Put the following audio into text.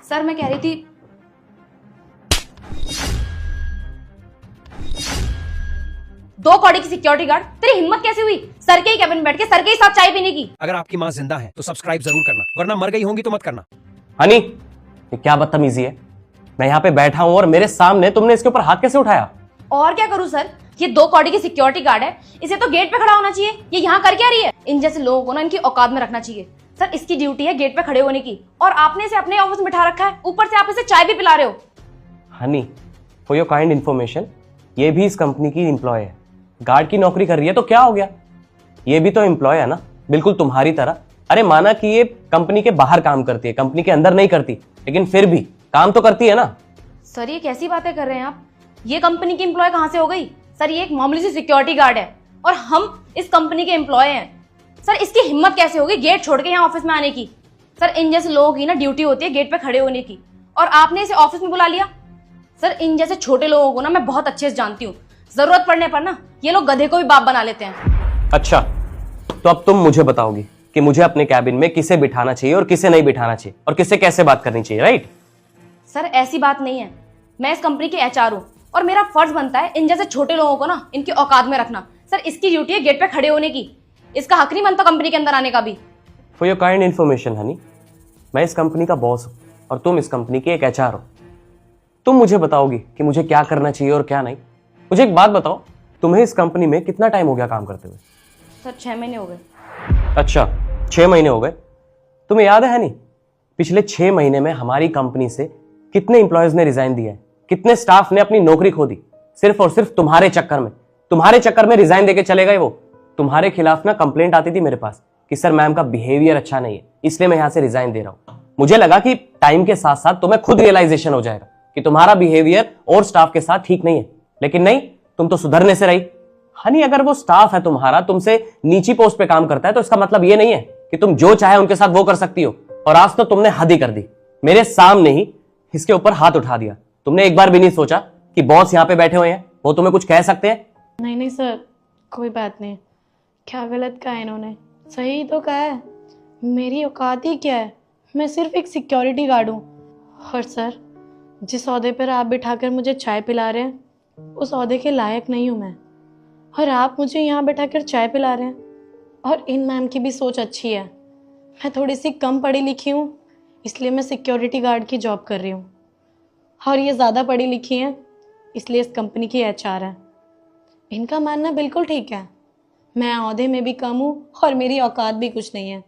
Sir मैं कह रही थी, दो कौड़ी की सिक्योरिटी गार्ड, तेरी हिम्मत कैसे हुई सर के ही कैबिन में बैठ के सर के ही साथ चाय पीने की? अगर आपकी माँ जिंदा है तो सब्सक्राइब जरूर करना, वरना मर गई होंगी तो मत करना। हनी, ये क्या बदतमीजी है? मैं यहाँ पे बैठा हूँ और मेरे सामने तुमने इसके ऊपर हाथ कैसे उठाया? और क्या करूं सर, ये दो कौड़ी की सिक्योरिटी गार्ड है, इसे तो गेट पे खड़ा होना चाहिए। ये यहाँ कर क्या रही है? इन जैसे लोगों को ना इनकी औकात में रखना चाहिए। सर इसकी ड्यूटी है गेट पे खड़े होने की, और आपने इसे अपने ऑफिस में बिठा रखा है, ऊपर से आप इसे चाय भी पिला रहे हो। Honey, for your kind information, ये भी इस कंपनी की एम्प्लॉय है। गार्ड की नौकरी कर रही है तो क्या हो गया? ये भी तो एम्प्लॉय है ना, बिल्कुल तुम्हारी तरह। अरे माना कि ये कंपनी के बाहर काम करती है, कंपनी के अंदर नहीं करती, लेकिन फिर भी काम तो करती है ना। सर ये कैसी बातें कर रहे हैं आप? ये कंपनी की एम्प्लॉय कहाँ से हो गई? सर ये एक मामूली सी सिक्योरिटी गार्ड है और हम इस कंपनी के एम्प्लॉय हैं। सर इसकी हिम्मत कैसे होगी गेट छोड़ के यहाँ ऑफिस में आने की? सर इन जैसे लोगों की ना ड्यूटी होती है गेट पे खड़े होने की, और आपने इसे ऑफिस में बुला लिया। सर इन जैसे छोटे लोगों को ना मैं बहुत अच्छे से जानती हूँ, जरूरत पड़ने पर ना ये लोग गधे को भी बाप बना लेते हैं। अच्छा, तो अब तुम मुझे बताओगी कि मुझे अपने कैबिन में किसे बिठाना चाहिए और किसे नहीं बिठाना चाहिए, और किससे कैसे बात करनी चाहिए, राइट? सर ऐसी बात नहीं है, मैं इस कंपनी की एचआर हूँ और मेरा फर्ज बनता है इन जैसे छोटे लोगों को ना इनकी औकात में रखना। सर इसकी ड्यूटी है गेट पे खड़े होने की, इसका हक नहीं बनता कंपनी के अंदर आने का भी। For your kind information Honey, मैं इस कंपनी का बॉस हूँ और तुम इस कंपनी की एक एचआर हो। तुम मुझे बताओगी कि मुझे क्या करना चाहिए और क्या नहीं। मुझे एक बात बताओ, तुम्हें इस कंपनी में कितना टाइम हो गया काम करते हुए? सर 6 महीने हो गए। अच्छा, 6 महीने हो गए। तुम्हें याद है नहीं, पिछले 6 महीने में हमारी कंपनी से कितने इंप्लॉयज ने रिजाइन दिया है, कितने स्टाफ ने अपनी नौकरी खो दी, सिर्फ और सिर्फ तुम्हारे चक्कर में। तुम्हारे चक्कर में रिजाइन देके चले गए वो। तुम्हारे खिलाफ ना कंप्लेंट आती थी मेरे पास कि सर मैम का बिहेवियर अच्छा नहीं है, इसलिए मैं यहां से रिजाइन दे रहा हूं। मुझे लगा कि टाइम के साथ साथ तुम्हें खुद रियलाइजेशन हो जाएगा कि तुम्हारा बिहेवियर और स्टाफ के साथ ठीक नहीं है, लेकिन नहीं, तुम तो सुधरने से रही। हनी, अगर वो स्टाफ है तुम्हारा तुमसे नीची पोस्ट पे काम करता है तो इसका मतलब ये नहीं है कि तुम जो चाहे उनके साथ वो कर सकती हो। और आज तो तुमने हद ही कर दी, मेरे सामने ही इसके ऊपर हाथ उठा दिया। तुमने एक बार भी नहीं सोचा कि बॉस यहाँ पे बैठे हुए हैं, वो तुम्हें कुछ कह सकते हैं? नहीं नहीं सर, कोई बात नहीं। क्या गलत कहा है इन्होंने? सही तो कहा है। मेरी औकात ही क्या है, मैं सिर्फ एक सिक्योरिटी गार्ड हूँ। और सर जिस ओहदे पर आप बिठाकर मुझे चाय पिला रहे हैं उस ओहदे के लायक नहीं हूँ मैं, और आप मुझे यहाँ बैठाकर चाय पिला रहे हैं। और इन मैम की भी सोच अच्छी है। मैं थोड़ी सी कम पढ़ी लिखी हूँ, इसलिए मैं सिक्योरिटी गार्ड की जॉब कर रही हूँ, और ये ज़्यादा पढ़ी लिखी हैं इसलिए इस कंपनी की एचआर है। इनका मानना बिल्कुल ठीक है, मैं ओहदे में भी कम हूँ और मेरी औकात भी कुछ नहीं है।